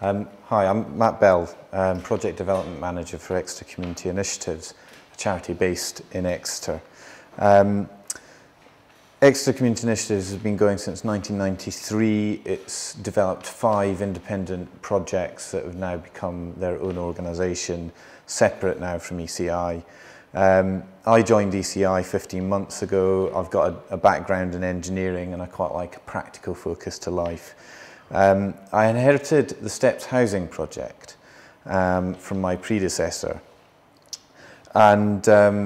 Hi, I'm Matt Bell, Project Development Manager for Exeter Community Initiatives, a charity based in Exeter. Exeter Community Initiatives has been going since 1993. It's developed 5 independent projects that have now become their own organisation, separate now from ECI. I joined ECI 15 months ago. I've got a background in engineering and I quite like a practical focus to life. I inherited the Steps Housing project from my predecessor, and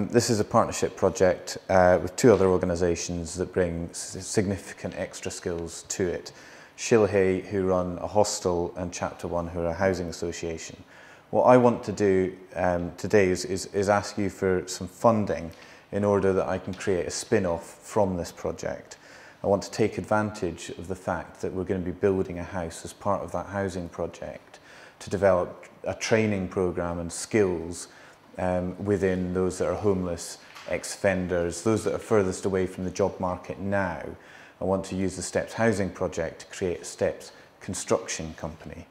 this is a partnership project with 2 other organisations that bring significant extra skills to it. Shilhay, who run a hostel, and Chapter One, who are a housing association. What I want to do today is ask you for some funding in order that I can create a spin-off from this project. I want to take advantage of the fact that we're going to be building a house as part of that housing project to develop a training programme and skills within those that are homeless, ex-offenders, those that are furthest away from the job market now. I want to use the Steps Housing project to create a Steps construction company.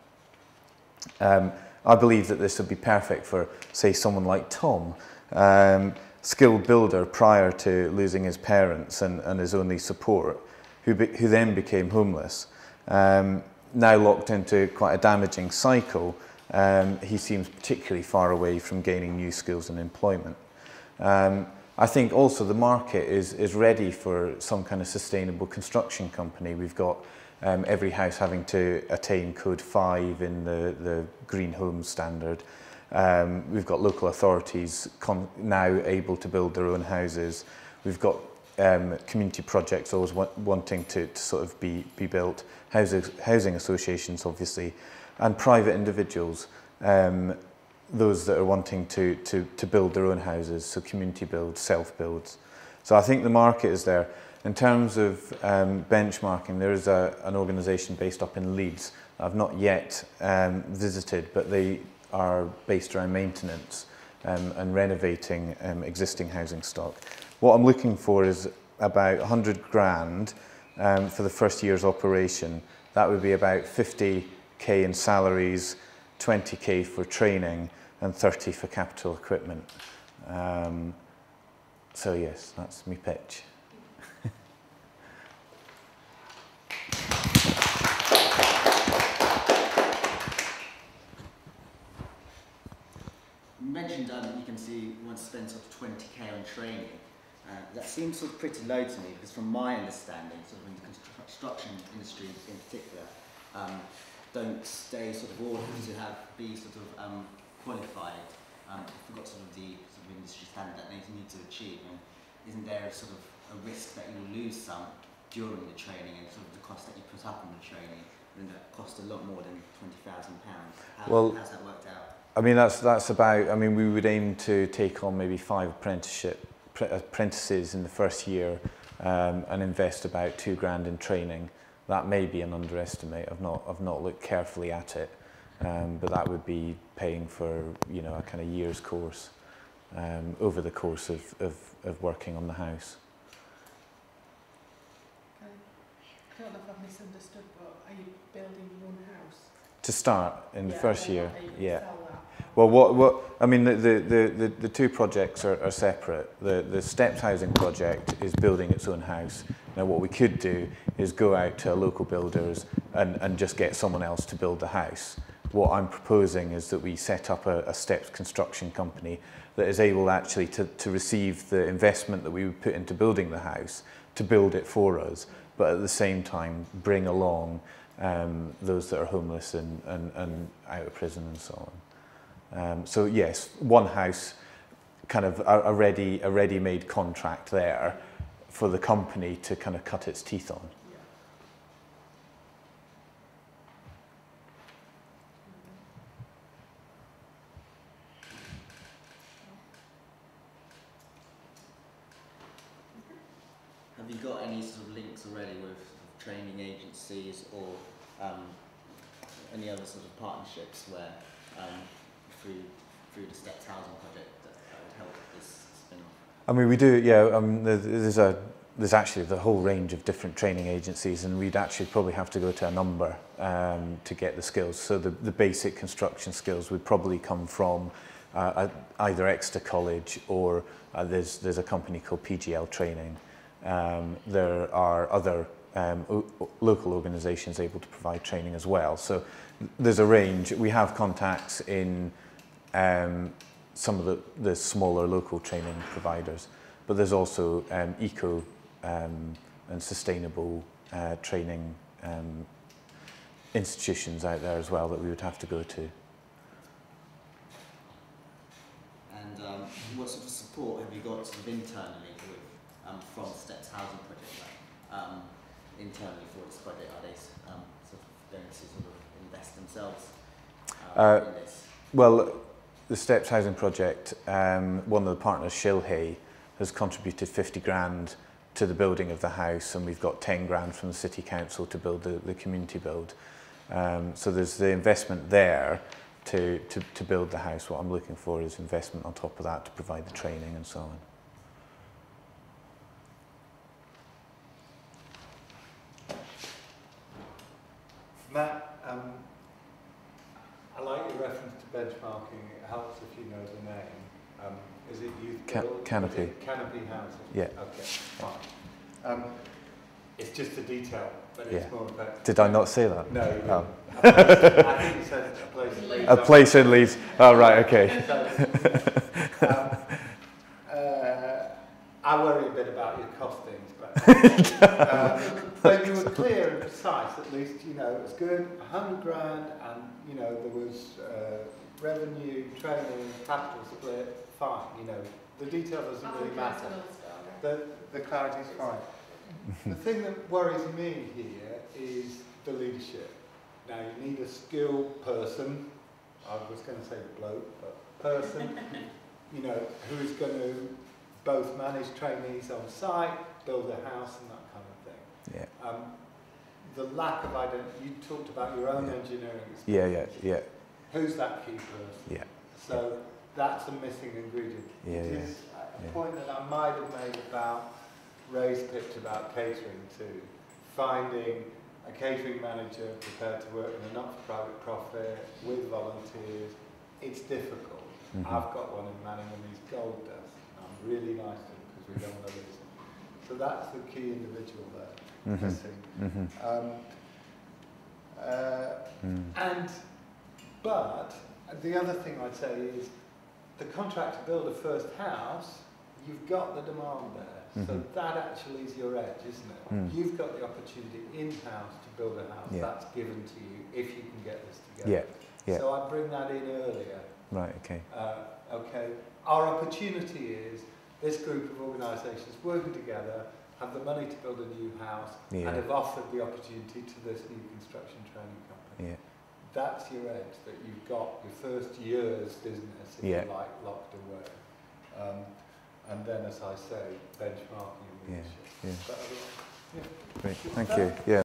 I believe that this would be perfect for, say, someone like Tom, skilled builder prior to losing his parents and his only support, who then became homeless. Now locked into quite a damaging cycle, he seems particularly far away from gaining new skills and employment. I think also the market is ready for some kind of sustainable construction company. We've got every house having to attain Code 5 in the Green Homes Standard. We've got local authorities now able to build their own houses. We've got community projects always wanting to sort of be built, housing associations obviously, and private individuals, those that are wanting to build their own houses, so community builds, self-builds. So I think the market is there. In terms of benchmarking, there is an organisation based up in Leeds I've not yet visited, but they are based around maintenance and renovating existing housing stock. What I'm looking for is about 100 grand for the first year's operation. That would be about 50k in salaries, 20k for training and 30 for capital equipment. So yes, that's my pitch. You mentioned you can see you want to spend sort of 20k on training. That seems sort of pretty low to me, because from my understanding, sort of in the construction industry in particular, don't stay sort of all to be sort of qualified. Forgot sort of the industry standard that they need to achieve. And isn't there sort of a risk that you will lose some during the training, and sort of the cost that you put up on the training, and that cost a lot more than £20,000? How's that worked out? I mean, that's about, I mean, we would aim to take on maybe 5 apprentices in the first year and invest about 2 grand in training. That may be an underestimate. I've not looked carefully at it, but that would be paying for, you know, a kind of year's course over the course of working on the house. I don't know if I've misunderstood, but are you building your own house? To start in the first year, yeah. Sell that? Well, I mean, the 2 projects are separate. The Steps Housing project is building its own house. Now, what we could do is go out to local builders and just get someone else to build the house. What I'm proposing is that we set up a Steps construction company that is able actually to receive the investment that we would put into building the house, to build it for us, but at the same time bring along those that are homeless and out of prison and so on. So yes, one house, kind of a ready-made contract there for the company to kind of cut its teeth on. Have you got any sort of links already with training agencies or any other sort of partnerships where through the Steps Housing project that would help this spin-off? I mean, we do, yeah. There's actually the whole range of different training agencies, and we'd actually probably have to go to a number to get the skills. So the basic construction skills would probably come from either Exeter College, or there's a company called PGL Training. There are other local organisations able to provide training as well. So there's a range. We have contacts in some of the smaller local training providers, but there's also eco and sustainable training institutions out there as well that we would have to go to. And what sort of support have you got sort of internally with, from Steps Housing Project, internally for this project? Are they sort of going to sort of invest themselves in this? Well, the Steps Housing Project, one of the partners, Shilhay, has contributed 50 grand to the building of the house, and we've got 10 grand from the City Council to build the community build. So there's the investment there to build the house. What I'm looking for is investment on top of that to provide the training and so on. Matt, I like your reference to benchmarking. It helps if you know the name. Is it Youth Build? Canopy. Is it Canopy Housing? Yeah. Okay, fine. It's just a detail, but it's more effective. Did I not say that? No, you didn't. Oh. I think you said a place in Leeds. A place in Leeds. Oh, right, okay. I worry a bit about your costings, but you were clear and precise. At least, you know, it was good. 100 grand, and you know there was revenue, training, capital split. Fine, you know, the detail doesn't really matter. The clarity's fine. The thing that worries me here is the leadership. Now, you need a skilled person. I was going to say bloke, but person. You know, who is going to both manage trainees on site, build a house, and that kind of thing. Yeah. The lack of identity. You talked about your own engineering experience. Yeah. Who's that key person? Yeah. So that's a missing ingredient. Yeah, It is a point that I might have made about Ray's pitch about catering too. Finding a catering manager prepared to work in a not-for-profit profit with volunteers. It's difficult. I've got one in Manning, and he's gold dust. I'm really nice to him because we don't want to lose him. So that's the key individual there, missing. But the other thing I'd say is the contract to build a first house, you've got the demand there. So that actually is your edge, isn't it? You've got the opportunity in-house to build a house. That's given to you if you can get this together. So I bring that in earlier. Right, okay. Okay. Our opportunity is this group of organisations working together, have the money to build a new house, and have offered the opportunity to this new construction training company. That's your edge, that you've got your first year's business, if you like, locked away. And then, as I say, benchmarking and leadership. Great, thank you. Yeah.